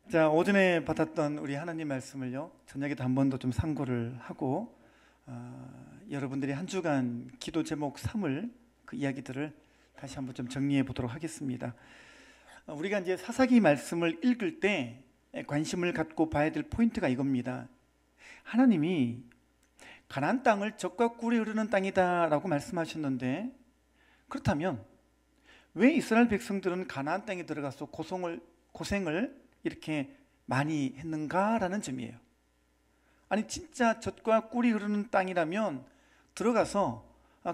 자, 오전에 받았던 우리 하나님 말씀을요, 저녁에도 한 번 더 좀 상고를 하고 여러분들이 한 주간 기도 제목 삼을 그 이야기들을 다시 한번 좀 정리해 보도록 하겠습니다. 우리가 이제 사사기 말씀을 읽을 때 관심을 갖고 봐야 될 포인트가 이겁니다. 하나님이 가나안 땅을 젖과 꿀이 흐르는 땅이다 라고 말씀하셨는데, 그렇다면 왜 이스라엘 백성들은 가나안 땅에 들어가서 고생을 이렇게 많이 했는가라는 점이에요. 아니, 진짜 젖과 꿀이 흐르는 땅이라면 들어가서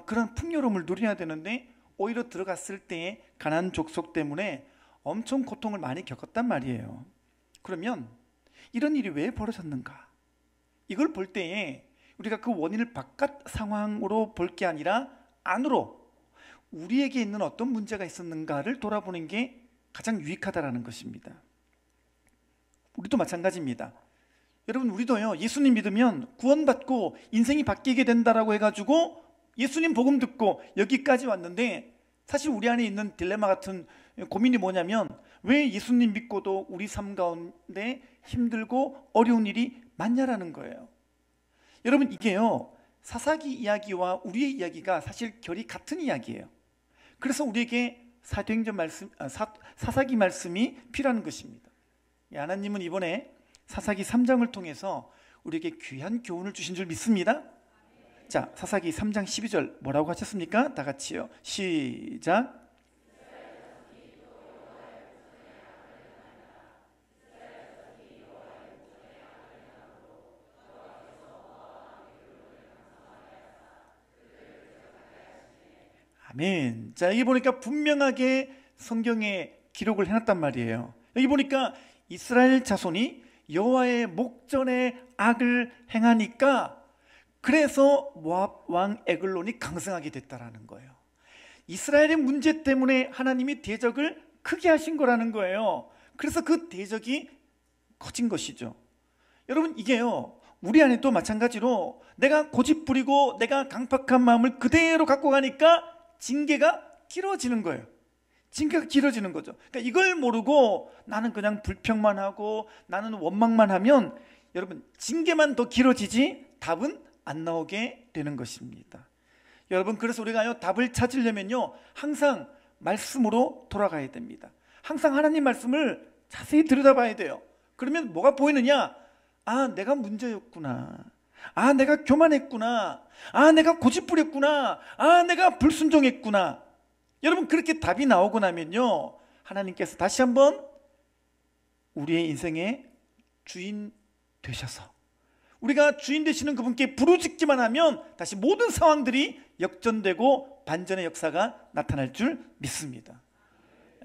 그런 풍요로움을 누려야 되는데, 오히려 들어갔을 때의 가나안 족속 때문에 엄청 고통을 많이 겪었단 말이에요. 그러면 이런 일이 왜 벌어졌는가? 이걸 볼 때에 우리가 그 원인을 바깥 상황으로 볼 게 아니라 안으로 우리에게 있는 어떤 문제가 있었는가를 돌아보는 게 가장 유익하다라는 것입니다. 우리도 마찬가지입니다. 여러분, 우리도요, 예수님 믿으면 구원받고 인생이 바뀌게 된다라고 해가지고 예수님 복음 듣고 여기까지 왔는데, 사실 우리 안에 있는 딜레마 같은 고민이 뭐냐면, 왜 예수님 믿고도 우리 삶 가운데 힘들고 어려운 일이 많냐라는 거예요. 여러분, 이게요, 사사기 이야기와 우리의 이야기가 사실 결이 같은 이야기예요. 그래서 우리에게 사도행전 말씀, 사사기 말씀이 필요한 것입니다. 하나님은 이번에 사사기 3장을 통해서 우리에게 귀한 교훈을 주신 줄 믿습니다. 자, 사사기 3장 12절 뭐라고 하셨습니까? 다 같이요, 시작. 아멘. 자, 여기 보니까 분명하게 성경에 기록을 해놨단 말이에요. 여기 보니까 이스라엘 자손이 여호와의 목전에 악을 행하니까, 그래서 모압 왕 에글론이 강성하게 됐다라는 거예요. 이스라엘의 문제 때문에 하나님이 대적을 크게 하신 거라는 거예요. 그래서 그 대적이 커진 것이죠. 여러분, 이게요, 우리 안에도 마찬가지로 내가 고집부리고 내가 강팍한 마음을 그대로 갖고 가니까 징계가 길어지는 거예요. 징계가 길어지는 거죠. 그러니까 이걸 모르고 나는 그냥 불평만 하고 나는 원망만 하면, 여러분, 징계만 더 길어지지 답은 안 나오게 되는 것입니다. 여러분, 그래서 우리가요, 답을 찾으려면요, 항상 말씀으로 돌아가야 됩니다. 항상 하나님 말씀을 자세히 들여다봐야 돼요. 그러면 뭐가 보이느냐? 아, 내가 문제였구나. 아, 내가 교만했구나. 아, 내가 고집부렸구나. 아, 내가 불순종했구나. 여러분, 그렇게 답이 나오고 나면요, 하나님께서 다시 한번 우리의 인생의 주인 되셔서, 우리가 주인 되시는 그분께 부르짖기만 하면 다시 모든 상황들이 역전되고 반전의 역사가 나타날 줄 믿습니다.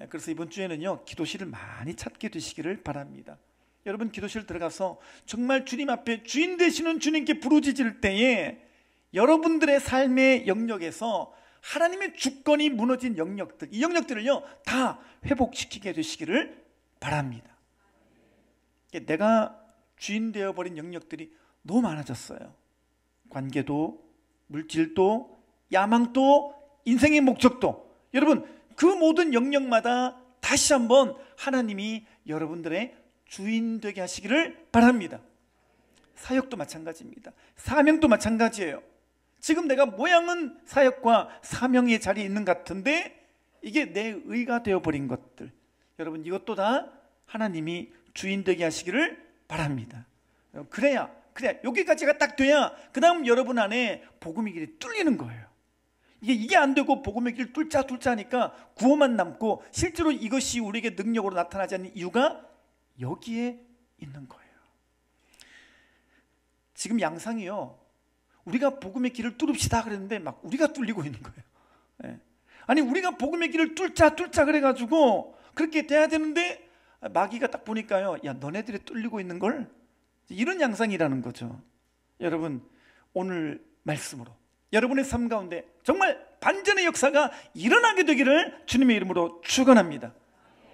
그래서 이번 주에는요, 기도실을 많이 찾게 되시기를 바랍니다. 여러분, 기도실 들어가서 정말 주님 앞에 주인 되시는 주님께 부르짖을 때에 여러분들의 삶의 영역에서 하나님의 주권이 무너진 영역들, 이 영역들을요, 다 회복시키게 되시기를 바랍니다. 내가 주인 되어버린 영역들이 너무 많아졌어요. 관계도, 물질도, 야망도, 인생의 목적도. 여러분, 그 모든 영역마다 다시 한번 하나님이 여러분들의 주인 되게 하시기를 바랍니다. 사역도 마찬가지입니다. 사명도 마찬가지예요. 지금 내가 모양은 사역과 사명의 자리에 있는 것 같은데 이게 내 의가 되어버린 것들, 여러분, 이것도 다 하나님이 주인 되게 하시기를 바랍니다. 그래야 여기까지가 딱 돼야 그 다음 여러분 안에 복음의 길이 뚫리는 거예요. 이게 안 되고 복음의 길 뚫자 하니까 구호만 남고 실제로 이것이 우리에게 능력으로 나타나지 않는 이유가 여기에 있는 거예요. 지금 양상이요, 우리가 복음의 길을 뚫읍시다 그랬는데 막 우리가 뚫리고 있는 거예요. 네. 아니, 우리가 복음의 길을 뚫자 그래가지고 그렇게 돼야 되는데 마귀가 딱 보니까요, 야, 너네들이 뚫리고 있는 걸, 이런 양상이라는 거죠. 여러분, 오늘 말씀으로 여러분의 삶 가운데 정말 반전의 역사가 일어나게 되기를 주님의 이름으로 축원합니다.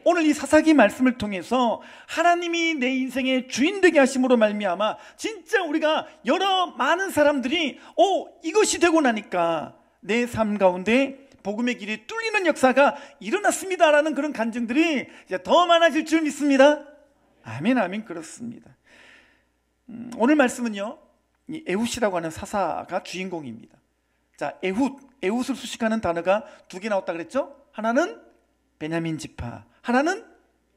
오늘 이 사사기 말씀을 통해서 하나님이 내 인생의 주인 되게 하심으로 말미암아 진짜 우리가 많은 사람들이 이것이 되고 나니까 내 삶 가운데 복음의 길이 뚫리는 역사가 일어났습니다라는 그런 간증들이 이제 더 많아질 줄 믿습니다. 아멘, 아멘. 그렇습니다. 오늘 말씀은요, 이 에훗이라고 하는 사사가 주인공입니다. 자, 에훗을 수식하는 단어가 두 개 나왔다 그랬죠? 하나는 베냐민 지파, 하나는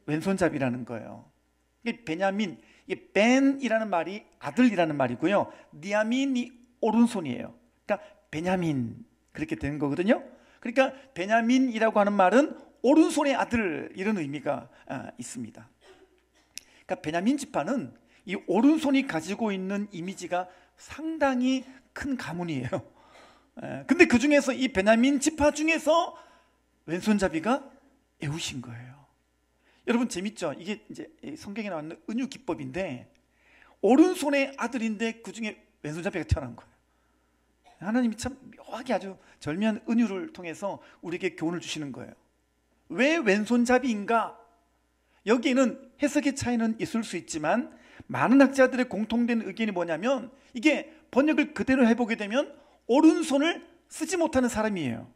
왼손잡이라는 거예요. 이게 베냐민, 이게 벤이라는 말이 아들이라는 말이고요, 니아민이 오른손이에요. 그러니까 베냐민, 그렇게 되는 거거든요. 그러니까 베냐민이라고 하는 말은 오른손의 아들, 이런 의미가 있습니다. 그러니까 베냐민 지파는 이 오른손이 가지고 있는 이미지가 상당히 큰 가문이에요. 근데 그 중에서 이 베냐민 지파 중에서 왼손잡이가 에훗인 거예요. 여러분 재밌죠? 이게 이제 성경에 나오는 은유 기법인데, 오른손의 아들인데 그 중에 왼손잡이가 태어난 거예요. 하나님이 참 묘하게 아주 절묘한 은유를 통해서 우리에게 교훈을 주시는 거예요. 왜 왼손잡이인가? 여기에는 해석의 차이는 있을 수 있지만 많은 학자들의 공통된 의견이 뭐냐면, 이게 번역을 그대로 해보게 되면 오른손을 쓰지 못하는 사람이에요.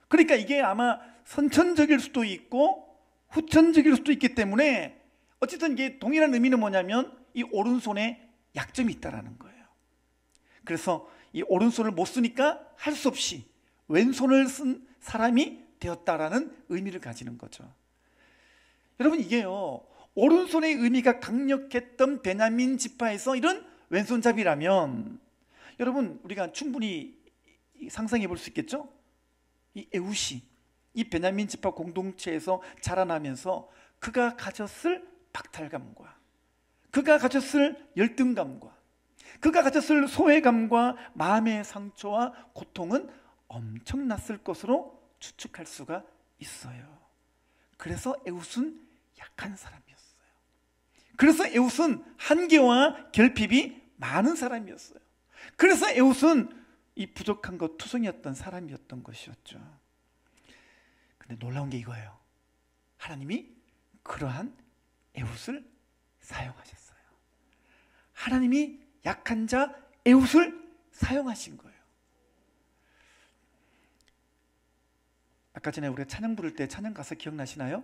그러니까 이게 아마 선천적일 수도 있고 후천적일 수도 있기 때문에 어쨌든 이게 동일한 의미는 뭐냐면 이 오른손에 약점이 있다라는 거예요. 그래서 이 오른손을 못 쓰니까 할 수 없이 왼손을 쓴 사람이 되었다라는 의미를 가지는 거죠. 여러분, 이게요, 오른손의 의미가 강력했던 베냐민 지파에서 이런 왼손잡이라면 여러분, 우리가 충분히 상상해 볼 수 있겠죠? 이 에훗이 이 베냐민 지파 공동체에서 자라나면서 그가 가졌을 박탈감과 그가 가졌을 열등감과 그가 가졌을 소외감과 마음의 상처와 고통은 엄청났을 것으로 추측할 수가 있어요. 그래서 에훗은 약한 사람이었어요. 그래서 에훗은 한계와 결핍이 많은 사람이었어요. 그래서 에훗은 이 부족한 것 투성이었던 사람이었던 것이었죠. 근데 놀라운 게 이거예요. 하나님이 그러한 에훗을 사용하셨어요. 하나님이 약한 자 에훗을 사용하신 거예요. 아까 전에 우리가 찬양 부를 때 찬양 가사 기억나시나요?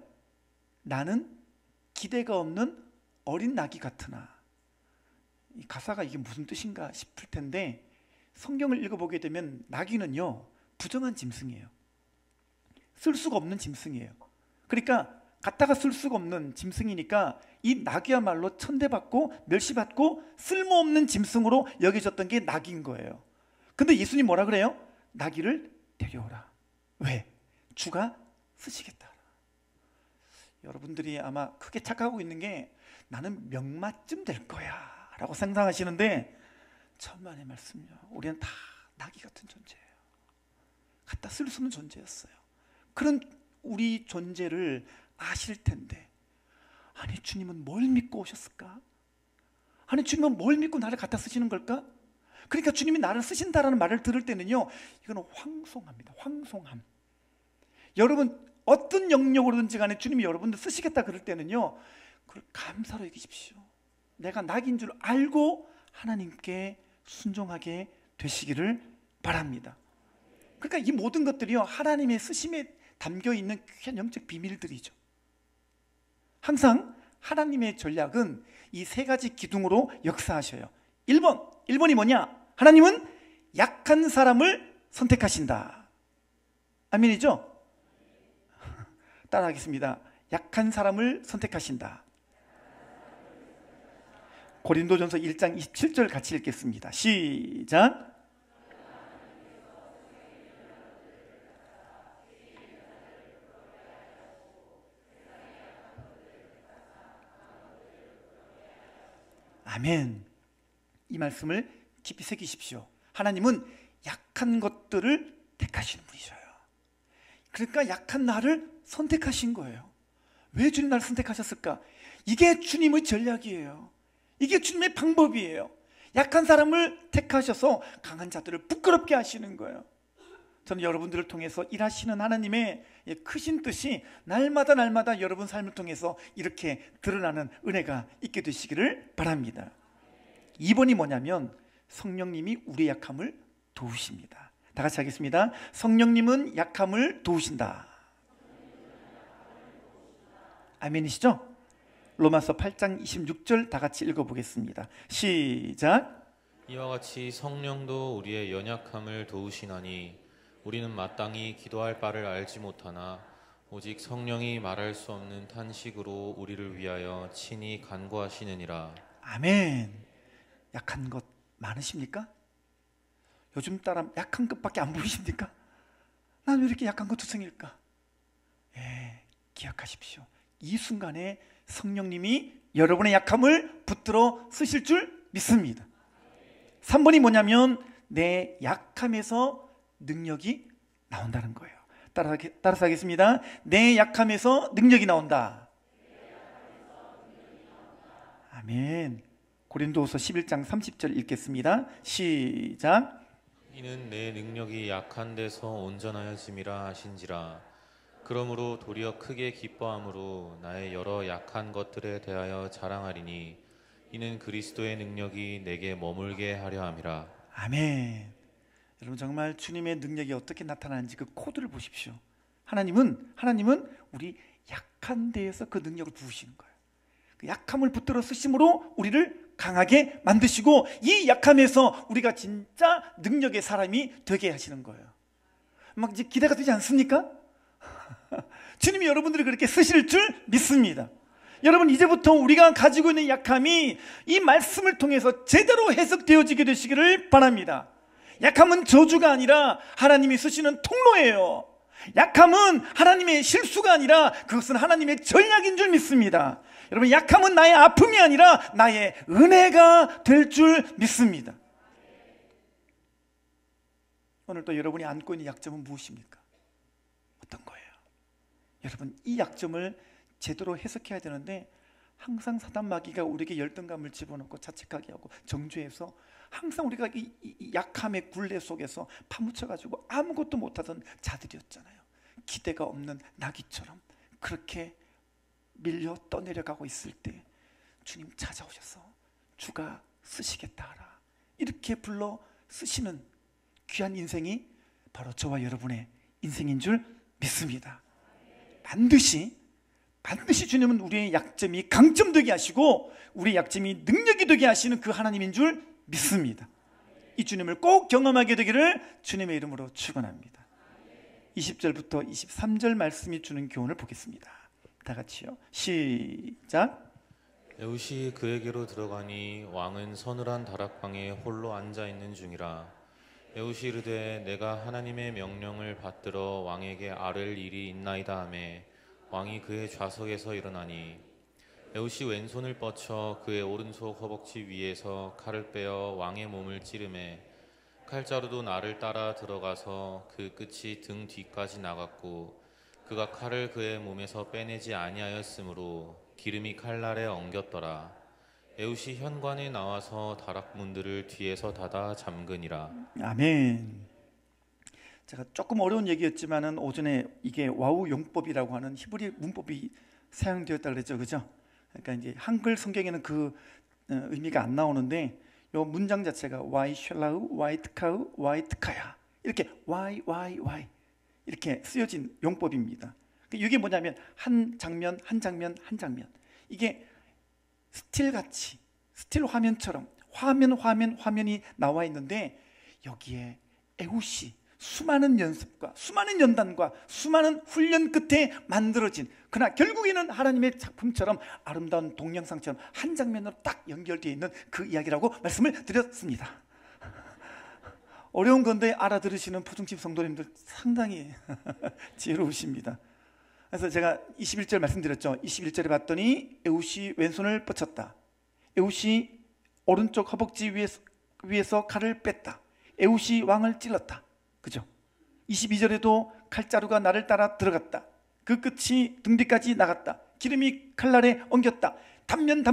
나는 기대가 없는 어린 나귀 같으나. 이 가사가 이게 무슨 뜻인가 싶을 텐데, 성경을 읽어보게 되면 나귀는요, 부정한 짐승이에요. 쓸 수가 없는 짐승이에요. 그러니까 갖다가 쓸 수가 없는 짐승이니까 이 나귀야말로 천대받고 멸시받고 쓸모없는 짐승으로 여겨졌던 게 나귀인 거예요. 근데 예수님 뭐라 그래요? 나귀를 데려오라. 왜? 주가 쓰시겠다. 여러분들이 아마 크게 착각하고 있는 게, 나는 명마쯤 될 거야 라고 상상하시는데, 천만의 말씀이요, 우리는 다 나귀 같은 존재예요. 갖다 쓸 수 없는 존재였어요. 그런 우리 존재를 아실 텐데, 아니 주님은 뭘 믿고 오셨을까? 아니 주님은 뭘 믿고 나를 갖다 쓰시는 걸까? 그러니까 주님이 나를 쓰신다라는 말을 들을 때는요, 이거는 황송합니다. 황송함. 여러분 어떤 영역으로든지 간에 주님이 여러분들 쓰시겠다 그럴 때는요, 그걸 감사로 여기십시오. 내가 낙인 줄 알고 하나님께 순종하게 되시기를 바랍니다. 그러니까 이 모든 것들이요, 하나님의 쓰심에 담겨 있는 귀한 영적 비밀들이죠. 항상 하나님의 전략은 이 세 가지 기둥으로 역사하셔요. 1번이 뭐냐? 하나님은 약한 사람을 선택하신다. 아멘이죠? 따라하겠습니다. 약한 사람을 선택하신다. 고린도전서 1장 27절 같이 읽겠습니다. 시작. 아멘. 이 말씀을 깊이 새기십시오. 하나님은 약한 것들을 택하시는 분이셔요. 그러니까 약한 나를 선택하신 거예요. 왜 주님 나를 선택하셨을까? 이게 주님의 전략이에요. 이게 주님의 방법이에요. 약한 사람을 택하셔서 강한 자들을 부끄럽게 하시는 거예요. 저는 여러분들을 통해서 일하시는 하나님의 크신 뜻이 날마다 여러분 삶을 통해서 이렇게 드러나는 은혜가 있게 되시기를 바랍니다. 2번이 뭐냐면, 성령님이 우리의 약함을 도우십니다. 다 같이 하겠습니다. 성령님은 약함을 도우신다. 아멘이시죠? 로마서 8장 26절 다 같이 읽어보겠습니다. 시작. 이와 같이 성령도 우리의 연약함을 도우시나니 우리는 마땅히 기도할 바를 알지 못하나 오직 성령이 말할 수 없는 탄식으로 우리를 위하여 친히 간구하시느니라. 아멘. 약한 것 많으십니까? 요즘 따라 약한 것밖에 안 보이십니까? 난 왜 이렇게 약한 것 투성일까? 기억하십시오. 이 순간에 성령님이 여러분의 약함을 붙들어 쓰실 줄 믿습니다. 3번이 뭐냐면 내 약함에서 능력이 나온다는 거예요. 따라서 하겠습니다. 내 약함에서 능력이 나온다. 아멘. 고린도후서 11장 30절 읽겠습니다. 시작. 이는 내 능력이 약한 데서 온전하여짐이라 하신지라. 그러므로 도리어 크게 기뻐함으로 나의 여러 약한 것들에 대하여 자랑하리니 이는 그리스도의 능력이 내게 머물게 하려 함이라. 아멘. 여러분 정말 주님의 능력이 어떻게 나타나는지 그 코드를 보십시오. 하나님은 우리 약한 데에서 그 능력을 부으시는 거예요. 그 약함을 붙들어 쓰심으로 우리를 강하게 만드시고 이 약함에서 우리가 진짜 능력의 사람이 되게 하시는 거예요. 막 이제 기대가 되지 않습니까? 주님이 여러분들을 그렇게 쓰실 줄 믿습니다. 여러분 이제부터 우리가 가지고 있는 약함이 이 말씀을 통해서 제대로 해석되어지게 되시기를 바랍니다. 약함은 저주가 아니라 하나님이 쓰시는 통로예요. 약함은 하나님의 실수가 아니라 그것은 하나님의 전략인 줄 믿습니다. 여러분 약함은 나의 아픔이 아니라 나의 은혜가 될 줄 믿습니다. 오늘 또 여러분이 안고 있는 약점은 무엇입니까? 어떤 거예요? 여러분 이 약점을 제대로 해석해야 되는데 항상 사단 마귀가 우리에게 열등감을 집어넣고 자책하게 하고 정죄해서 항상 우리가 이 약함의 굴레 속에서 파묻혀가지고 아무것도 못하던 자들이었잖아요. 기대가 없는 나귀처럼 그렇게 밀려 떠내려가고 있을 때 주님 찾아오셔서 주가 쓰시겠다 하라 이렇게 불러 쓰시는 귀한 인생이 바로 저와 여러분의 인생인 줄 믿습니다. 반드시 주님은 우리의 약점이 강점되게 하시고 우리의 약점이 능력이 되게 하시는 그 하나님인 줄 믿습니다. 이 주님을 꼭 경험하게 되기를 주님의 이름으로 축원합니다. 20절부터 23절 말씀이 주는 교훈을 보겠습니다. 다 같이요. 시작. 에웃이 그에게로 들어가니 왕은 서늘한 다락방에 홀로 앉아 있는 중이라. 에웃이 이르되 내가 하나님의 명령을 받들어 왕에게 아뢰를 일이 있나이다 하매 왕이 그의 좌석에서 일어나니 에웃이 왼손을 뻗쳐 그의 오른손 허벅지 위에서 칼을 빼어 왕의 몸을 찌르매 칼자루도 나를 따라 들어가서 그 끝이 등 뒤까지 나갔고 그가 칼을 그의 몸에서 빼내지 아니하였으므로 기름이 칼날에 엉겼더라. 에웃이 현관에 나와서 다락문들을 뒤에서 닫아 잠그니라. 아멘. 제가 조금 어려운 얘기였지만은 오전에 이게 와우 용법이라고 하는 히브리 문법이 사용되었다 그랬죠, 그죠? 그러니까 이제 한글 성경에는 그 의미가 안 나오는데 요 문장 자체가 와이 셜라우, 와이트카우, 와이트카야 이렇게 와이 이렇게 쓰여진 용법입니다. 이게 뭐냐면 한 장면 이게 스틸같이 스틸 화면처럼 화면이 나와 있는데 여기에 에웃이 수많은 연습과 수많은 연단과 수많은 훈련 끝에 만들어진 그러나 결국에는 하나님의 작품처럼 아름다운 동영상처럼 한 장면으로 딱 연결되어 있는 그 이야기라고 말씀을 드렸습니다. 어려운 건데 알아들으시는 포중집 성도님들 상당히 지혜로우십니다. 그래서 제가 21절 말씀드렸죠. 21절에 봤더니 에웃이 왼손을 뻗쳤다. 에웃이 오른쪽 허벅지 위에서 칼을 뺐다. 에웃이 왕을 찔렀다. 그죠? 22절에도 칼자루가 나를 따라 들어갔다. 그 끝이 등 뒤까지 나갔다. 기름이 칼날에 엉겼다. 단면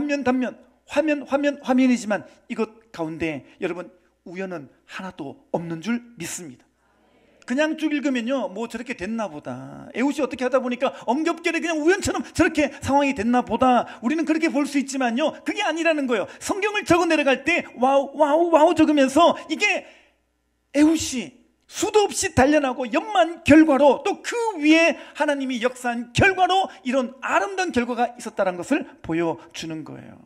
화면이지만 이것 가운데 여러분 우연은 하나도 없는 줄 믿습니다. 그냥 쭉 읽으면요 뭐 저렇게 됐나 보다, 에웃이 어떻게 하다 보니까 엉겹결에 그냥 우연처럼 저렇게 상황이 됐나 보다, 우리는 그렇게 볼 수 있지만요 그게 아니라는 거예요. 성경을 적어 내려갈 때 와우 적으면서 이게 에웃이 수도 없이 단련하고 연만 결과로 또 그 위에 하나님이 역사한 결과로 이런 아름다운 결과가 있었다는 것을 보여주는 거예요.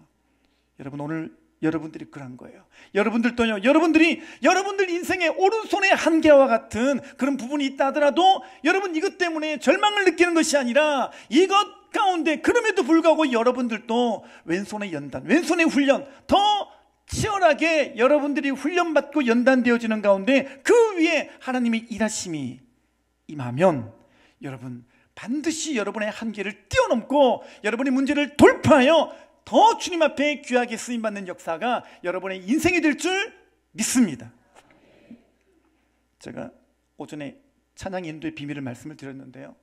여러분, 오늘 여러분들이 그런 거예요. 여러분들도요, 여러분들 인생의 오른손의 한계와 같은 그런 부분이 있다 하더라도 여러분 이것 때문에 절망을 느끼는 것이 아니라 이것 가운데 그럼에도 불구하고 여러분들도 왼손의 연단, 왼손의 훈련 더 치열하게 여러분들이 훈련받고 연단되어지는 가운데 그 위에 하나님의 일하심이 임하면 여러분 반드시 여러분의 한계를 뛰어넘고 여러분의 문제를 돌파하여 더 주님 앞에 귀하게 쓰임받는 역사가 여러분의 인생이 될 줄 믿습니다. 제가 오전에 찬양 인도의 비밀을 말씀을 드렸는데요,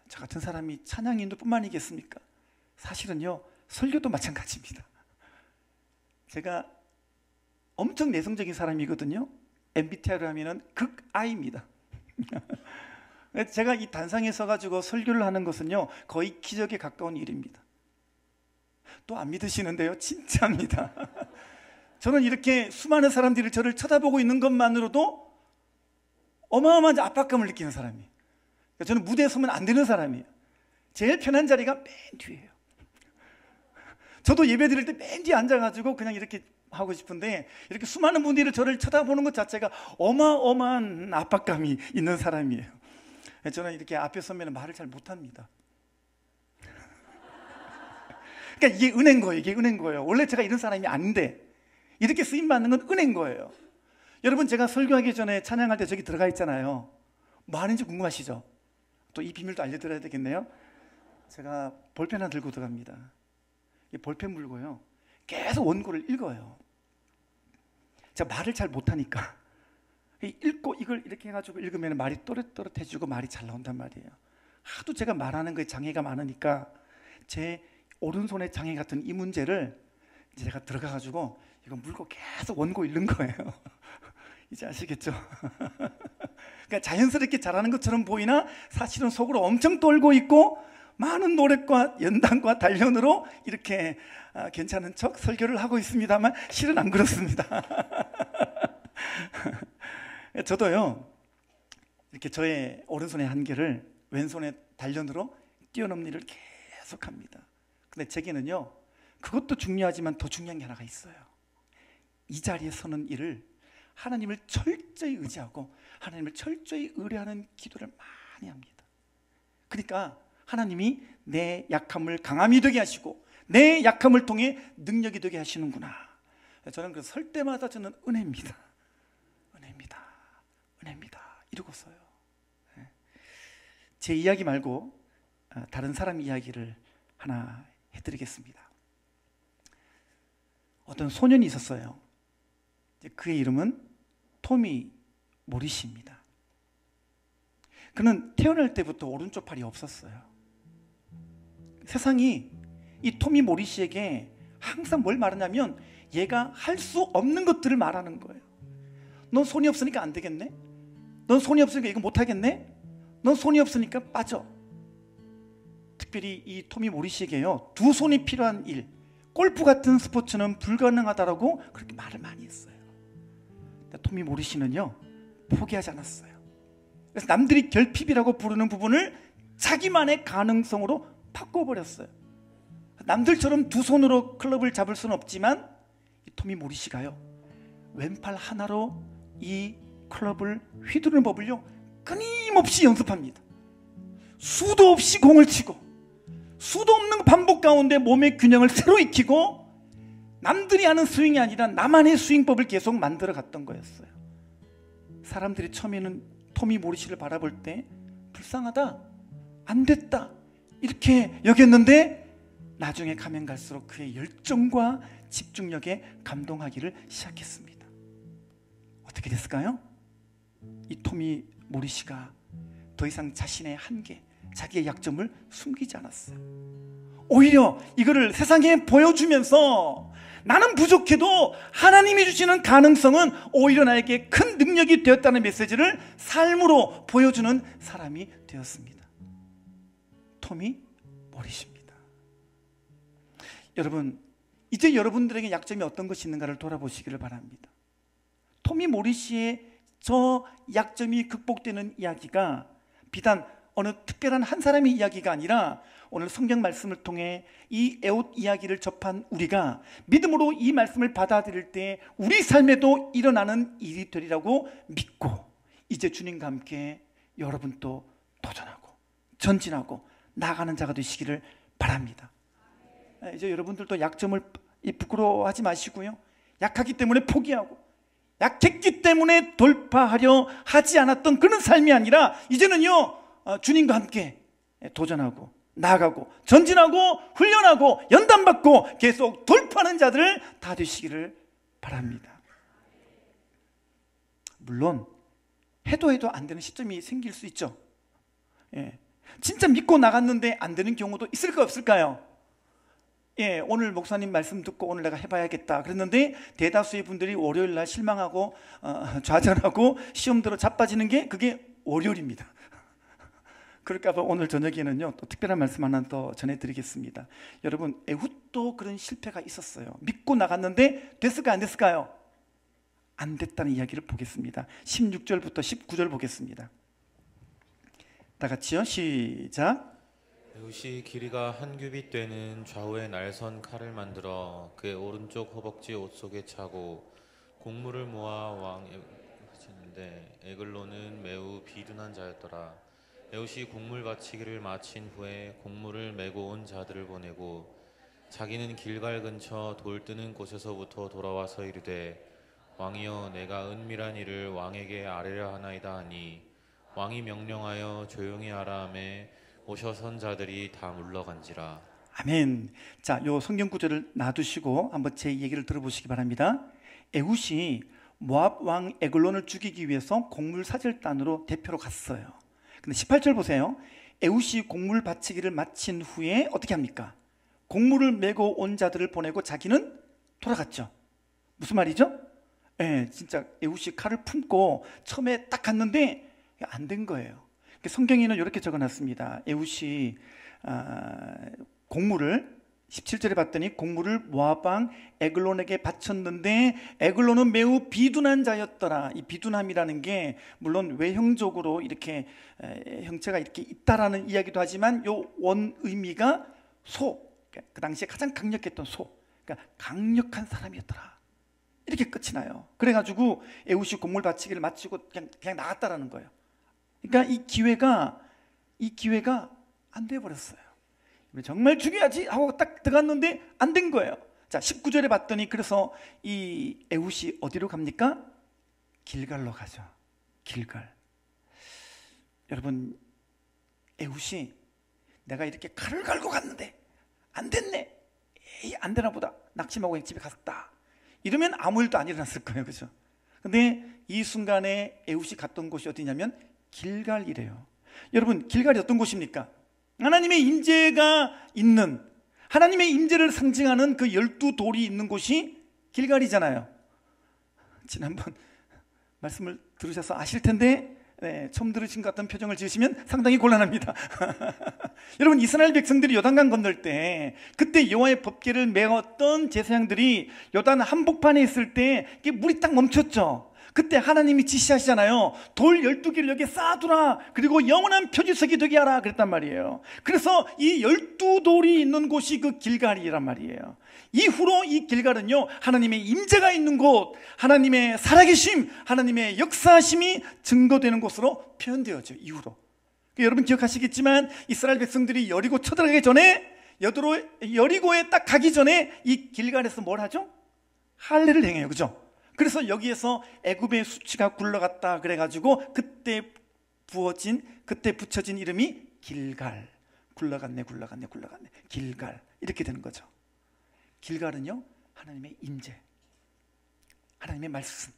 저 같은 사람이 찬양 인도뿐만이겠습니까? 사실은요, 설교도 마찬가지입니다. 제가 엄청 내성적인 사람이거든요. MBTI로 하면은 극I입니다. 제가 이 단상에 서가지고 설교를 하는 것은요, 거의 기적에 가까운 일입니다. 또 안 믿으시는데요, 진짜입니다. 저는 이렇게 수많은 사람들이 저를 쳐다보고 있는 것만으로도 어마어마한 압박감을 느끼는 사람이에요. 저는 무대에 서면 안 되는 사람이에요. 제일 편한 자리가 맨 뒤에요. 저도 예배 드릴 때 맨 뒤에 앉아가지고 그냥 이렇게 하고 싶은데 이렇게 수많은 분들이 저를 쳐다보는 것 자체가 어마어마한 압박감이 있는 사람이에요. 저는 이렇게 앞에 서면 말을 잘 못합니다. 그러니까 이게 은혜인 거예요. 이게 은혜인 거예요. 원래 제가 이런 사람이 아닌데 이렇게 쓰임받는 건 은혜인 거예요. 여러분, 제가 설교하기 전에 찬양할 때 저기 들어가 있잖아요. 뭐 하는지 궁금하시죠? 또 이 비밀도 알려드려야 되겠네요. 제가 볼펜 하나 들고 들어갑니다. 이 볼펜 물고요, 계속 원고를 읽어요. 제가 말을 잘 못하니까 읽고 이걸 이렇게 해가지고 읽으면 말이 또렷또렷해지고 말이 잘 나온단 말이에요. 하도 제가 말하는 거에 장애가 많으니까 제 오른손에 장애 같은 이 문제를 이제 제가 들어가가지고 이거 물고 계속 원고 읽는 거예요. 이제 아시겠죠? 그러니까 자연스럽게 잘하는 것처럼 보이나 사실은 속으로 엄청 떨고 있고 많은 노력과 연단과 단련으로 이렇게 괜찮은 척 설교를 하고 있습니다만 실은 안 그렇습니다. 저도요, 이렇게 저의 오른손의 한계를 왼손의 단련으로 뛰어넘는 일을 계속합니다. 근데 제게는요, 그것도 중요하지만 더 중요한 게 하나가 있어요. 이 자리에 서는 일을 하나님을 철저히 의지하고 하나님을 철저히 의뢰하는 기도를 많이 합니다. 그러니까 하나님이 내 약함을 강함이 되게 하시고 내 약함을 통해 능력이 되게 하시는구나. 저는 그 설 때마다 저는 은혜입니다. 은혜입니다. 은혜입니다. 이러고 서요. 제 이야기 말고 다른 사람 이야기를 하나 해드리겠습니다. 어떤 소년이 있었어요. 그의 이름은 토미 모리시입니다. 그는 태어날 때부터 오른쪽 팔이 없었어요. 세상이 이 토미 모리시에게 항상 뭘 말하냐면 얘가 할 수 없는 것들을 말하는 거예요. 넌 손이 없으니까 안 되겠네? 넌 손이 없으니까 이거 못하겠네? 넌 손이 없으니까 빠져. 특별히 이 토미 모리시에게요, 두 손이 필요한 일, 골프 같은 스포츠는 불가능하다라고 그렇게 말을 많이 했어요. 토미 모리시는요, 포기하지 않았어요. 그래서 남들이 결핍이라고 부르는 부분을 자기만의 가능성으로 바꿔버렸어요. 남들처럼 두 손으로 클럽을 잡을 수는 없지만 이 토미 모리시가요, 왼팔 하나로 이 클럽을 휘두르는 법을요 끊임없이 연습합니다. 수도 없이 공을 치고 수도 없는 반복 가운데 몸의 균형을 새로 익히고 남들이 하는 스윙이 아니라 나만의 스윙법을 계속 만들어 갔던 거였어요. 사람들이 처음에는 토미 모리시를 바라볼 때 불쌍하다, 안 됐다 이렇게 여겼는데 나중에 가면 갈수록 그의 열정과 집중력에 감동하기를 시작했습니다. 어떻게 됐을까요? 이 토미 모리시가 더 이상 자신의 한계, 자기의 약점을 숨기지 않았어요. 오히려 이거를 세상에 보여주면서 나는 부족해도 하나님이 주시는 가능성은 오히려 나에게 큰 능력이 되었다는 메시지를 삶으로 보여주는 사람이 되었습니다. 토미 모리시입니다. 여러분, 이제 여러분들에게 약점이 어떤 것이 있는가를 돌아보시기를 바랍니다. 토미 모리시의 저 약점이 극복되는 이야기가 비단 어느 특별한 한 사람의 이야기가 아니라 오늘 성경 말씀을 통해 이 에웃 이야기를 접한 우리가 믿음으로 이 말씀을 받아들일 때 우리 삶에도 일어나는 일이 되리라고 믿고 이제 주님과 함께 여러분도 도전하고 전진하고 나아가는 자가 되시기를 바랍니다. 이제 여러분들도 약점을 부끄러워하지 마시고요, 약하기 때문에 포기하고 약했기 때문에 돌파하려 하지 않았던 그런 삶이 아니라 이제는요, 주님과 함께 도전하고 나아가고 전진하고 훈련하고 연단받고 계속 돌파하는 자들 다 되시기를 바랍니다. 물론 해도 안 되는 시점이 생길 수 있죠. 진짜 믿고 나갔는데 안 되는 경우도 있을까 없을까요? 오늘 목사님 말씀 듣고 오늘 내가 해봐야겠다 그랬는데 대다수의 분들이 월요일 날 실망하고 좌절하고 시험대로 자빠지는 게 그게 월요일입니다. 그럴까봐 오늘 저녁에는요 또 특별한 말씀 하나 더 전해드리겠습니다. 여러분, 에훗도 그런 실패가 있었어요. 믿고 나갔는데 됐을까요 안 됐을까요? 안 됐다는 이야기를 보겠습니다. 16절부터 19절 보겠습니다. 다 같이요, 시작. 에훗이 길이가 한 규빗 되는 좌우에 날선 칼을 만들어 그의 오른쪽 허벅지 옷 속에 차고 곡물을 모아 왕에 바쳤는데 에글론은 매우 비둔한 자였더라. 에훗이 곡물 바치기를 마친 후에 곡물을 메고 온 자들을 보내고 자기는 길갈 근처 돌 뜨는 곳에서부터 돌아와서 이르되 왕이여, 내가 은밀한 일을 왕에게 아뢰려 하나이다 하니 왕이 명령하여 조용히 하라 하매 오셔 선 자들이 다 물러간지라. 아멘. 자, 요 성경 구절을 놔두시고 한번 제 얘기를 들어보시기 바랍니다. 에훗이 모압 왕 에글론을 죽이기 위해서 곡물 사절단으로 대표로 갔어요. 근데 18절 보세요. 에훗이 곡물 바치기를 마친 후에 어떻게 합니까? 곡물을 메고 온 자들을 보내고 자기는 돌아갔죠. 무슨 말이죠? 진짜 에훗이 칼을 품고 처음에 딱 갔는데 안 된 거예요. 성경에는 이렇게 적어놨습니다. 에훗이 곡물을 17절에 봤더니 곡물을 모압 왕 에글론에게 바쳤는데 에글론은 매우 비둔한 자였더라. 이 비둔함이라는 게 물론 외형적으로 이렇게 형체가 이렇게 있다라는 이야기도 하지만 요 원 의미가 그 당시에 가장 강력했던 그러니까 강력한 사람이었더라. 이렇게 끝이 나요. 그래가지고 에훗이 곡물 바치기를 마치고 그냥 나갔다라는 거예요. 그러니까 이 기회가 안 돼버렸어요. 정말 죽여야지 하고 딱 들어갔는데 안 된 거예요. 자, 19절에 봤더니 그래서 이 에훗이 어디로 갑니까? 길갈로 가죠. 길갈. 여러분, 에훗이 내가 이렇게 칼을 갈고 갔는데 안 됐네, 안 되나 보다, 낙심하고 그냥 집에 갔다, 이러면 아무 일도 안 일어났을 거예요. 그죠? 근데 이 순간에 에훗이 갔던 곳이 어디냐면 길갈이래요. 여러분, 길갈이 어떤 곳입니까? 하나님의 임재가 있는, 하나님의 임재를 상징하는 그 12돌이 있는 곳이 길갈이잖아요. 지난번 말씀을 들으셔서 아실 텐데 처음 들으신 것 같은 표정을 지으시면 상당히 곤란합니다. 여러분, 이스라엘 백성들이 요단강 건널 때 그때 여호와의 법궤를 메었던 제사장들이 요단 한복판에 있을 때 물이 딱 멈췄죠. 그때 하나님이 지시하시잖아요. 돌 12개를 여기에 쌓아두라. 그리고 영원한 표지석이 되게 하라. 그랬단 말이에요. 그래서 이 12돌이 있는 곳이 그 길갈이란 말이에요. 이후로 이 길갈은요, 하나님의 임재가 있는 곳, 하나님의 살아계심, 하나님의 역사하심이 증거되는 곳으로 표현되어져. 이후로. 여러분 기억하시겠지만 이스라엘 백성들이 여리고 쳐들어가기 전에, 여리고에 딱 가기 전에 이 길갈에서 뭘 하죠? 할례를 행해요. 그죠? 그래서 여기에서 애굽의 수치가 굴러갔다 그래가지고 그때 붙여진 이름이 길갈. 굴러갔네 길갈, 이렇게 되는 거죠. 길갈은요, 하나님의 임재, 하나님의 말씀,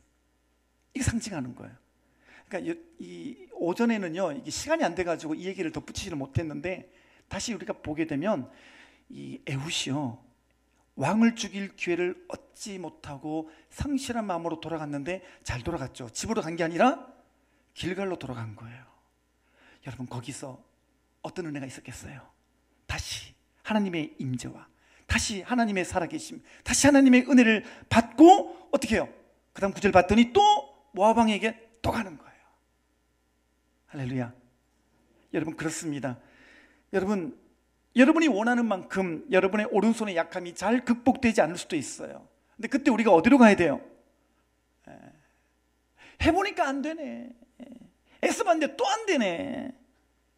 이게 상징하는 거예요. 그러니까 이 오전에는요, 이게 시간이 안 돼가지고 이 얘기를 덧붙이지를 못했는데 다시 우리가 보게 되면 이 에훗이요, 왕을 죽일 기회를 얻지 못하고 상실한 마음으로 돌아갔는데 잘 돌아갔죠. 집으로 간 게 아니라 길갈로 돌아간 거예요. 여러분, 거기서 어떤 은혜가 있었겠어요? 다시 하나님의 임재와 다시 하나님의 살아계심, 다시 하나님의 은혜를 받고 어떻게 해요? 그 다음 9절 봤더니 또 모압 왕에게 또 가는 거예요. 할렐루야. 여러분, 그렇습니다. 여러분이 원하는 만큼 여러분의 오른손의 약함이 잘 극복되지 않을 수도 있어요. 근데 그때 우리가 어디로 가야 돼요? 해보니까 안 되네. 애써봤는데 또 안 되네.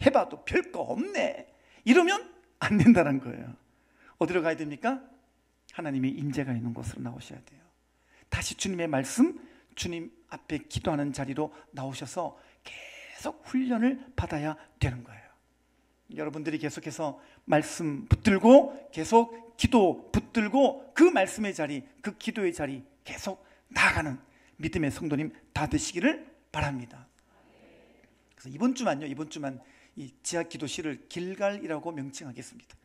해봐도 별거 없네. 이러면 안 된다는 거예요. 어디로 가야 됩니까? 하나님의 인재가 있는 곳으로 나오셔야 돼요. 다시 주님의 말씀, 주님 앞에 기도하는 자리로 나오셔서 계속 훈련을 받아야 되는 거예요. 여러분들이 계속해서 말씀 붙들고 계속 기도 붙들고 그 말씀의 자리, 그 기도의 자리 계속 나아가는 믿음의 성도님 다 되시기를 바랍니다. 그래서 이번 주만 이 지하 기도실을 길갈이라고 명칭하겠습니다.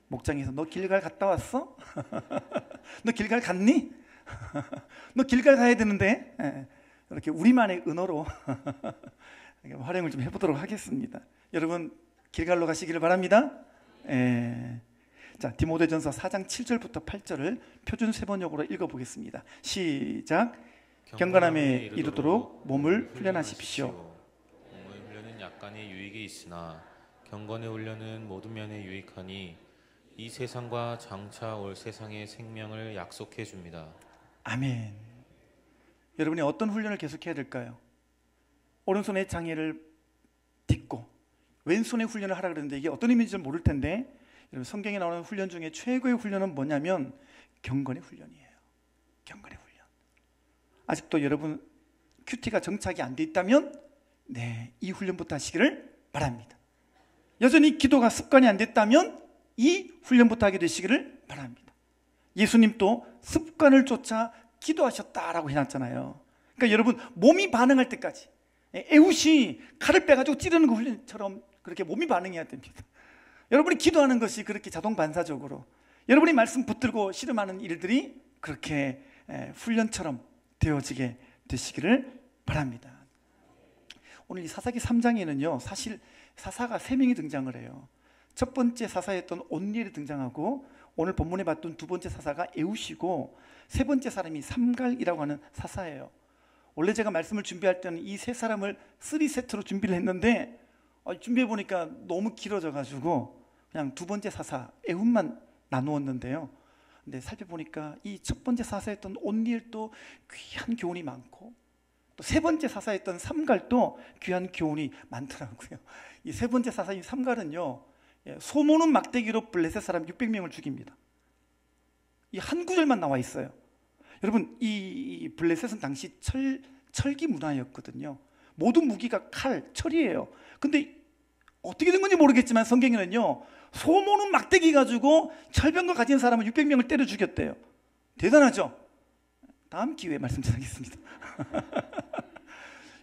목장에서 너 길갈 갔다 왔어? 너 길갈 갔니? 너 길갈 가야 되는데 이렇게 우리만의 은어로 활용을 좀 해보도록 하겠습니다. 여러분 길갈로 가시기를 바랍니다. 자, 디모데전서 4장 7절부터 8절을 표준 세번역으로 읽어보겠습니다. 시작. 경건함에 이르도록 몸을 훈련하십시오. 몸의 훈련은 약간의 유익이 있으나 경건의 훈련은 모든 면에 유익하니 이 세상과 장차 올 세상의 생명을 약속해 줍니다. 아멘. 여러분이 어떤 훈련을 계속해야 될까요? 오른손의 장애를 딛고 왼손의 훈련을 하라 그러는데 이게 어떤 의미인지 좀 모를 텐데, 여러분 성경에 나오는 훈련 중에 최고의 훈련은 뭐냐면 경건의 훈련이에요. 경건의 훈련. 아직도 여러분 큐티가 정착이 안 돼 있다면 이 훈련부터 하시기를 바랍니다. 여전히 기도가 습관이 안 됐다면 이 훈련부터 하게 되시기를 바랍니다. 예수님도 습관을 쫓아 기도하셨다라고 해놨잖아요. 그러니까 여러분 몸이 반응할 때까지, 애웃이 칼을 빼가지고 찌르는 그 훈련처럼 그렇게 몸이 반응해야 됩니다. 여러분이 기도하는 것이 그렇게 자동 반사적으로, 여러분이 말씀 붙들고 씨름하는 일들이 그렇게 훈련처럼 되어지게 되시기를 바랍니다. 오늘 이 사사기 3장에는요 사실 사사가 3명이 등장을 해요. 첫 번째 사사였던 온니엘이 등장하고, 오늘 본문에 봤던 두 번째 사사가 에웃이고, 세 번째 사람이 삼갈이라고 하는 사사예요. 원래 제가 말씀을 준비할 때는 이 세 사람을 3세트로 준비를 했는데 준비해 보니까 너무 길어져 가지고 그냥 두 번째 사사 에웃만 나누었는데요. 근데 살펴보니까 이 첫 번째 사사였던 온니엘도 귀한 교훈이 많고, 또 세 번째 사사였던 삼갈도 귀한 교훈이 많더라고요. 이 세 번째 사사인 삼갈은요, 소모는 막대기로 블레셋 사람 600명을 죽입니다. 이 한 구절만 나와 있어요. 여러분, 이 블레셋은 당시 철기 문화였거든요. 모든 무기가 칼, 철이에요. 근데 어떻게 된 건지 모르겠지만 성경에는요, 소모는 막대기 가지고 철병거 가진 사람을 600명을 때려 죽였대요. 대단하죠? 다음 기회에 말씀 전하겠습니다.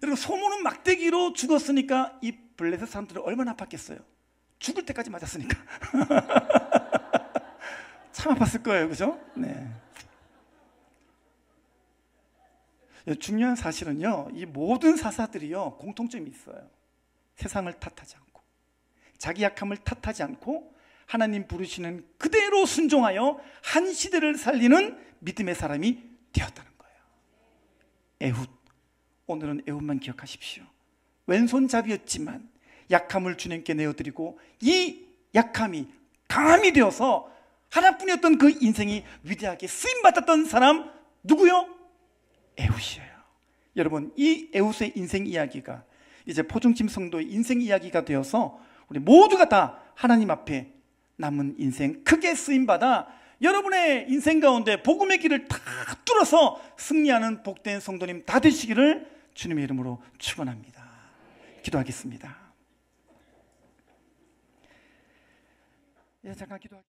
여러분, 소모는 막대기로 죽었으니까 이 블레셋 사람들은 얼마나 아팠겠어요? 죽을 때까지 맞았으니까. 참 아팠을 거예요, 그죠? 네. 중요한 사실은요, 이 모든 사사들이요 공통점이 있어요. 세상을 탓하지 않고, 자기 약함을 탓하지 않고, 하나님 부르시는 그대로 순종하여 한 시대를 살리는 믿음의 사람이 되었다는 거예요. 에훗, 오늘은 에훗만 기억하십시오. 왼손잡이였지만 약함을 주님께 내어드리고, 이 약함이 강함이 되어서 하나뿐이었던 그 인생이 위대하게 쓰임받았던 사람 누구요? 에훗이에요. 여러분, 이 에훗의 인생 이야기가 이제 포중팀 성도의 인생 이야기가 되어서 우리 모두가 다 하나님 앞에 남은 인생 크게 쓰임받아 여러분의 인생 가운데 복음의 길을 다 뚫어서 승리하는 복된 성도님 다 되시기를 주님의 이름으로 축원합니다. 기도하겠습니다. 잠깐 기도할게요.